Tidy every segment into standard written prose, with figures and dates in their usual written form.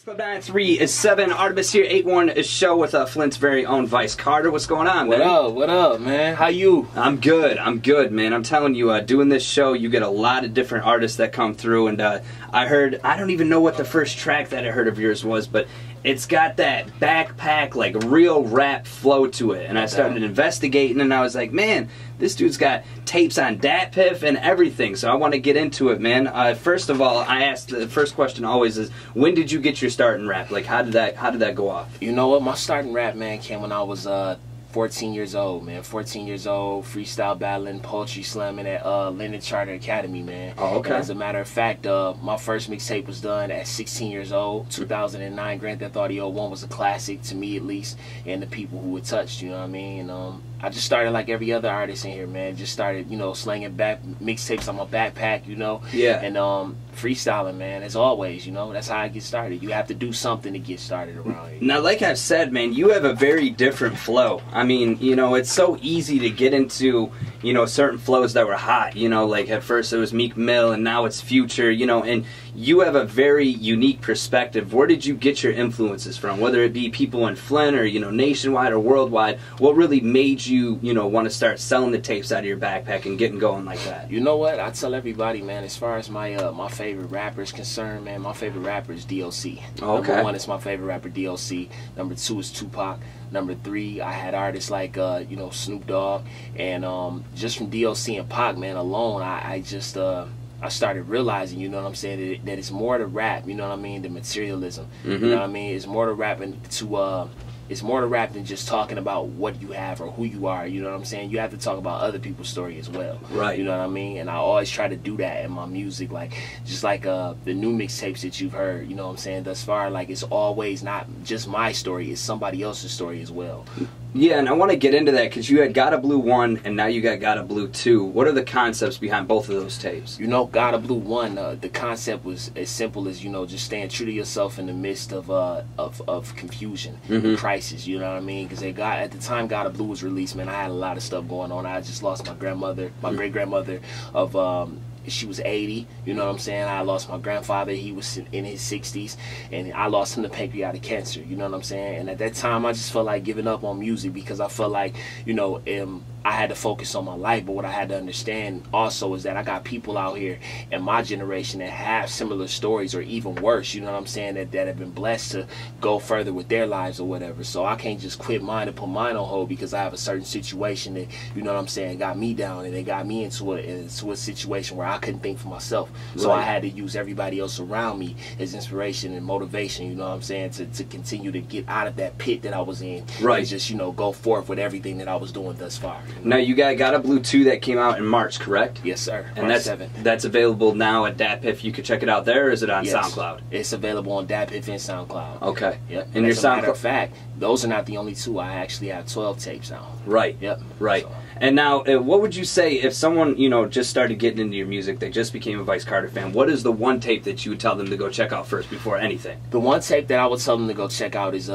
Club 937, Artemis here, 8-1 show with Flint's very own Vice Carter. What's going on, man? What up, man? How you? I'm good, man. I'm telling you, doing this show, you get a lot of different artists that come through, and I don't even know what the first track that I heard of yours was, but it's got that backpack, like, real rap flow to it. And I started investigating, and I was like, man, this dude's got tapes on DatPiff and everything, so I want to get into it, man. First of all, I asked, the first question always is, when did you get your start in rap? Like, how did that go off? You know what? My start in rap, man, came when I was 14 years old, man. 14 years old, freestyle battling, poetry slamming at Linden Charter Academy, man. Oh, okay. And as a matter of fact, my first mixtape was done at 16 years old. 2009, Grand Theft Audio 1 was a classic, to me at least, and the people who it touched, you know what I mean? And I just started like every other artist in here, man. Just started, you know, slanging back mixtapes on my backpack, you know? Yeah. And freestyling, man, as always, you know? That's how I get started. You have to do something to get started around here. Now, like I've said, man, you have a very different flow. I mean, you know, it's so easy to get into, you know, certain flows that were hot, you know, like at first it was Meek Mill and now it's Future, you know, and you have a very unique perspective. Where did you get your influences from? Whether it be people in Flint or, you know, nationwide or worldwide, what really made you, you know, want to start selling the tapes out of your backpack and getting going like that? You know what? I tell everybody, man, as far as my my favorite rapper is concerned, man, my favorite rapper is DOC. Oh, okay. Number 1 is my favorite rapper, DOC. Number 2 is Tupac. Number 3, I had artists like, you know, Snoop Dogg. And just from DOC and Pac, man, alone, I just... I started realizing, you know what I'm saying, that it's more to rap, you know what I mean, than materialism. You know what I mean? It's more to rap it's more to rap than just talking about what you have or who you are, you know what I'm saying? You have to talk about other people's story as well. Right. You know what I mean? And I always try to do that in my music, like, just like the new mixtapes that you've heard, you know what I'm saying, thus far, like, it's always not just my story, it's somebody else's story as well. Yeah, and I want to get into that because you had Gotta Blue 1 and now you got Gotta Blue 2. What are the concepts behind both of those tapes? You know, Gotta Blue 1, the concept was as simple as, you know, just staying true to yourself in the midst of confusion, crisis, you know what I mean? Because at the time Gotta Blue was released, man, I had a lot of stuff going on. I just lost my grandmother, my great-grandmother of... she was 80, you know what I'm saying? I lost my grandfather, he was in his 60s, and I lost him to pancreatic cancer, you know what I'm saying? And at that time, I just felt like giving up on music because I felt like, you know, I had to focus on my life, but what I had to understand also is that I got people out here in my generation that have similar stories or even worse, you know what I'm saying, that have been blessed to go further with their lives or whatever. So I can't just quit mine and put mine on hold because I have a certain situation that, you know what I'm saying, got me down and it got me into a situation where I couldn't think for myself. So I had to use everybody else around me as inspiration and motivation, you know what I'm saying, to continue to get out of that pit that I was in. Right. And just, you know, go forth with everything that I was doing thus far. Now you got Gotta Blue 2 that came out in March, correct? Yes, sir. And March 7th. That's available now at DatPiff. You can check it out there, or is it on SoundCloud? It's available on DatPiff and SoundCloud. Okay. Yep. And your as a matter SoundCloud... of fact, those are not the only 2. I actually have 12 tapes now. Right. Yep. Right. So. And now, what would you say if someone, you know, just started getting into your music, they just became a Vice Carter fan, what is the one tape that you would tell them to go check out first before anything? The one tape that I would tell them to go check out is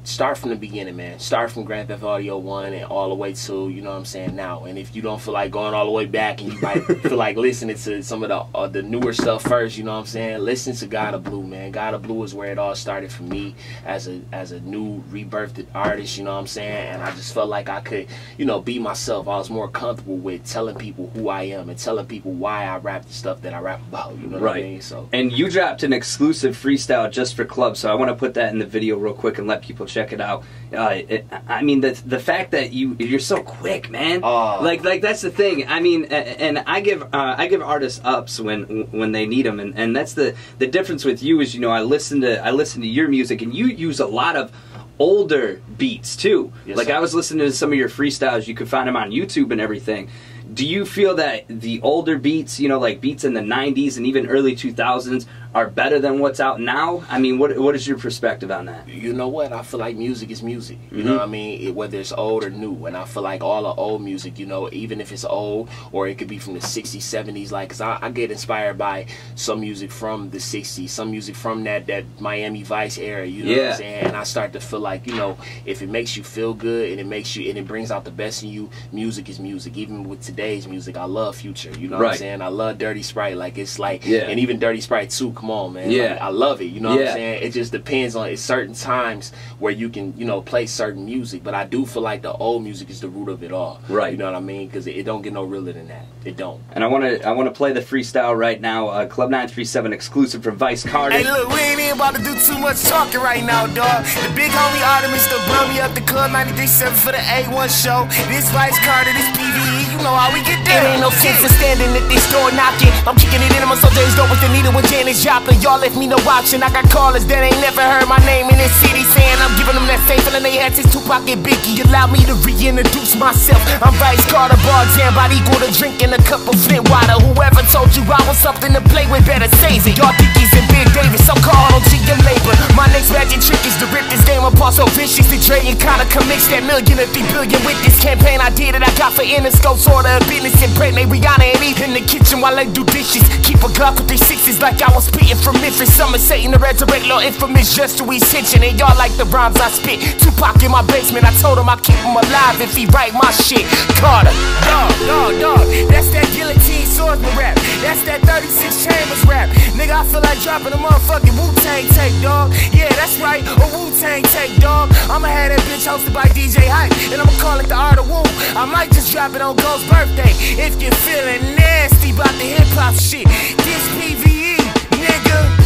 start from the beginning, man. Start from Grand Theft Audio 1 and all the way to, you know what I'm saying, now. And if you don't feel like going all the way back and you might feel like listening to some of the newer stuff first, you know what I'm saying, listen to Gotta Blue, man. Gotta Blue is where it all started for me as a new rebirthed artist, you know what I'm saying, and I just felt like I could, you know, be myself. I was more comfortable with telling people who I am and telling people why I rap the stuff that I rap about, you know what I mean? So. And you dropped an exclusive freestyle just for Club, so I want to put that in the video real quick and let people check it out. I mean, the fact that you're so quick, man. Like that's the thing. I mean, and I give artists ups when they need them, and that's the difference with you is, you know, I listen to your music and you use a lot of older beats too. Yes, like sir. I was listening to some of your freestyles. You could find them on YouTube and everything. Do you feel that the older beats, you know, like beats in the 90s and even early 2000s are better than what's out now? I mean, what is your perspective on that? You know what? I feel like music is music. You know what I mean? Whether it's old or new. And I feel like all the old music, you know, even if it's old or it could be from the 60s, 70s, like, because I get inspired by some music from the 60s, some music from that Miami Vice era, you know what I'm saying? And I start to feel like, you know, if it makes you feel good and it brings out the best in you, music is music. Even with today's music, I love Future, you know what I'm saying? I love Dirty Sprite. Like, it's like, and even Dirty Sprite 2, come on, man. Yeah. Like, I love it. You know what I'm saying? It just depends on, it's certain times where you can, you know, play certain music. But I do feel like the old music is the root of it all. Right. You know what I mean? Because it don't get no realer than that. It don't. And I want to play the freestyle right now. Club 937 exclusive from Vice Carter. Hey, look, we ain't even about to do too much talking right now, dog. The big homie Artemis still brought me up the Club 937 for the A1 show. This Vice Carter, this PVE, you know how we get down. It ain't no sense in standing at this door knocking. I'm kicking it in my so days door with the needle with Janis Joplin. Y'all left me no watching. I got callers that ain't never heard my name in this city saying I'm giving them that same feeling they had since Tupac and Biggie. Allow me to reintroduce myself. I'm Vice Carter, Barzan, about equal to drinking a cup of Flint water. Whoever told you I was something to play with, better save it. Y'all Dickies and Big Davis, so call on to your labor. My next magic trick is to rip this game apart so vicious. The Dre and kinda commix that million to 3 billion with this campaign idea that I got for Interscope's order of business. Impregnate Rihanna and eat in the kitchen while I do dishes. Keep a Glock with 3 6s like I was spitting from Memphis. Some are Satan to resurrect Lord Infamous just to ease tension. And y'all like the rhymes I spit. Tupac in my basement, I told him I keep him alive if he write my shit. Carter. Dog, that's that guillotine swordsman rap. That's that 36 Chambers rap. Nigga, I feel like dropping a motherfucking Wu-Tang tape, dog. Yeah, that's right, a Wu-Tang tape, dog. I'ma have that bitch hosted by DJ Hype, and I'ma call it the Art of Wu. I might just drop it on Ghost's birthday. If you're feeling nasty about the hip-hop shit, this PVE, nigga.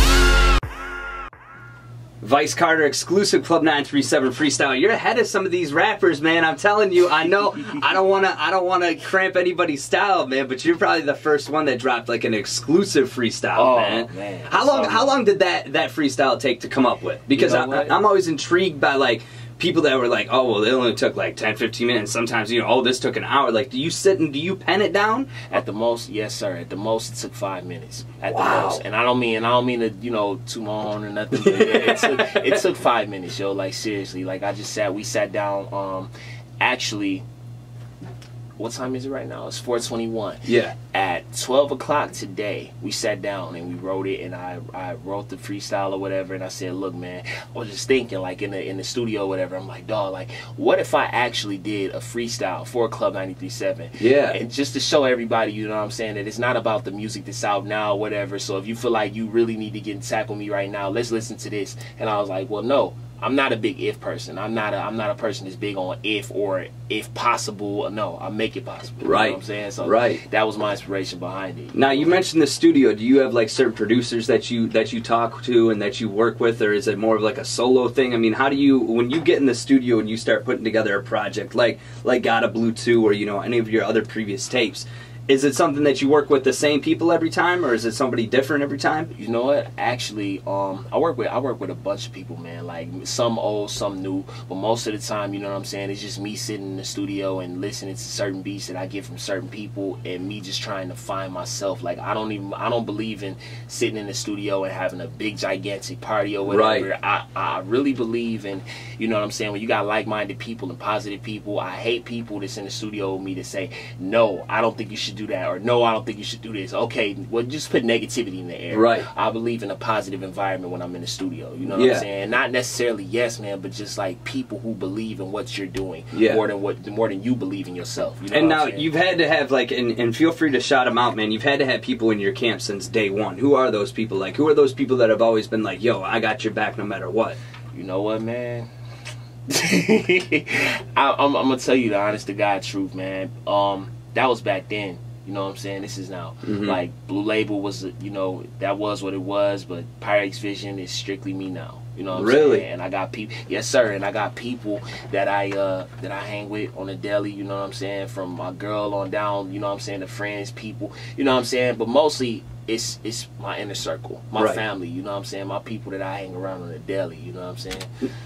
Vice Carter exclusive Club 937 freestyle. You're ahead of some of these rappers, man. I'm telling you. I know. I don't wanna cramp anybody's style, man. But you're probably the first one that dropped like an exclusive freestyle, man. How long did that freestyle take to come up with? Because you know I'm always intrigued by like people that were like, oh, well, it only took like 10, 15 minutes. Sometimes, you know, oh, this took an hour. Like, do you sit and do you pen it down? At the most, yes, sir. At the most, it took 5 minutes. At the most. And I don't mean to, you know, toot my horn or nothing. But it took 5 minutes, yo. Like, seriously. Like, we sat down, actually, what time is it right now? It's 4:21. Yeah. At 12 o'clock today, we sat down and we wrote it, and I wrote the freestyle or whatever, and I said, look, man, I was just thinking, like, in the studio or whatever, I'm like, dog, like, what if I actually did a freestyle for Club 937? Yeah. And just to show everybody, you know what I'm saying, that it's not about the music that's out now or whatever, so if you feel like you really need to get in tackle with me right now, let's listen to this. And I was like, well, no. I'm not a big if person. I'm not a person that's big on if or if possible. No, I make it possible. Right. You know what I'm saying? So that was my inspiration behind it. Now you mentioned the studio. Do you have like certain producers that you talk to and that you work with, or is it more of like a solo thing? I mean, how do you, when you get in the studio and you start putting together a project like Gotta Blue 2 or, you know, any of your other previous tapes? Is it something that you work with the same people every time, or is it somebody different every time? You know what? Actually, I work with a bunch of people, man. Like some old, some new, but most of the time, you know what I'm saying, it's just me sitting in the studio and listening to certain beats that I get from certain people, and me just trying to find myself. Like I don't believe in sitting in the studio and having a big gigantic party or whatever. Right. I really believe in, you know what I'm saying, when you got like-minded people and positive people. I hate people that's in the studio with me to say, no, I don't think you should do that, or no, I don't think you should do this. Okay, well, just put negativity in the air. Right. I believe in a positive environment when I'm in the studio. You know what I'm saying? Not necessarily yes, man, but just like people who believe in what you're doing more than you believe in yourself. You know and what now I'm saying? you've had to have like, and feel free to shout them out, man. You've had to have people in your camp since day one. Who are those people? Like, who are those people that have always been like, yo, I got your back no matter what? You know what, man? I'm gonna tell you the honest to God truth, man. That was back then. You know what I'm saying? This is now. Like, Blue Label was, you know, that was what it was, but Pyrex Vision is strictly me now. You know what I'm saying? And I got people, yes sir, and I got people that I hang with on the daily, you know what I'm saying, from my girl on down, you know what I'm saying, the friends, people, you know what I'm saying, but mostly it's my inner circle, my family, you know what I'm saying, my people that I hang around on the daily, you know what I'm saying.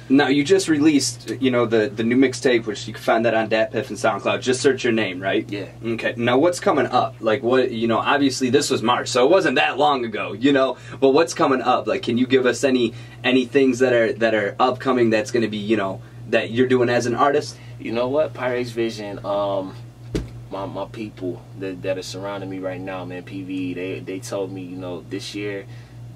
Now, you just released, you know, the new mixtape, which you can find that on DatPiff and SoundCloud. Just search your name, right? Yeah. Okay. Now, what's coming up? Like, what, you know, obviously this was March, so it wasn't that long ago, you know, but what's coming up? Like, can you give us any things that are upcoming that's going to be, you know, that you're doing as an artist? You know what? Pyrex Vision, my people that are surrounding me right now, man, PV, they told me, you know, this year,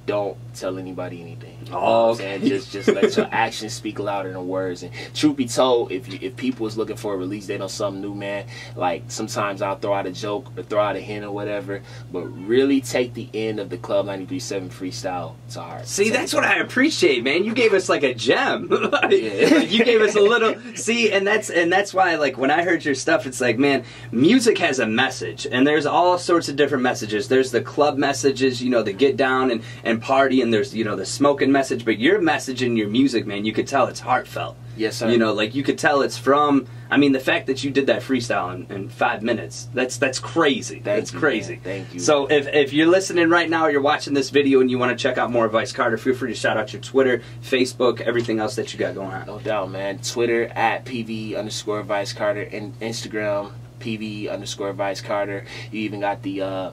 don't tell anybody anything. You know Oh, what I'm saying? Just let your actions speak louder than words. And truth be told, if people is looking for a release date on something new, man, like sometimes I'll throw out a joke or throw out a hint or whatever, but really take the end of the Club 93.7 freestyle to heart. See, that's what I appreciate, man. You gave us like a gem. You gave us a little. See, and that's why, like, when I heard your stuff, it's like, man, music has a message, and there's all sorts of different messages. There's the club messages, you know, the get down and party, and there's, you know, the smoking message. But your message in your music, man, you could tell it's heartfelt. Yes, sir. You know, like, you could tell it's from. I mean, the fact that you did that freestyle in 5 minutes, that's crazy. That's crazy. Man. Thank you. So if you're listening right now, or you're watching this video, and you want to check out more of Vice Carter, feel free to shout out your Twitter, Facebook, everything else that you got going on. No doubt, man. Twitter at PV_Vice Carter, and Instagram PV_Vice Carter. You even got the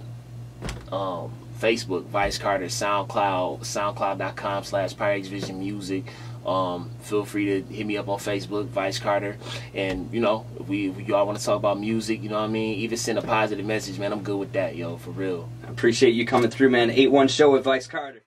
Facebook Vice Carter, SoundCloud.com/PyreXVisionMusic. Feel free to hit me up on Facebook, Vice Carter, and you know, if y'all want to talk about music, you know what I mean, even send a positive message, man. I'm good with that, yo, for real. I appreciate you coming through, man. 8-1 show with Vice Carter.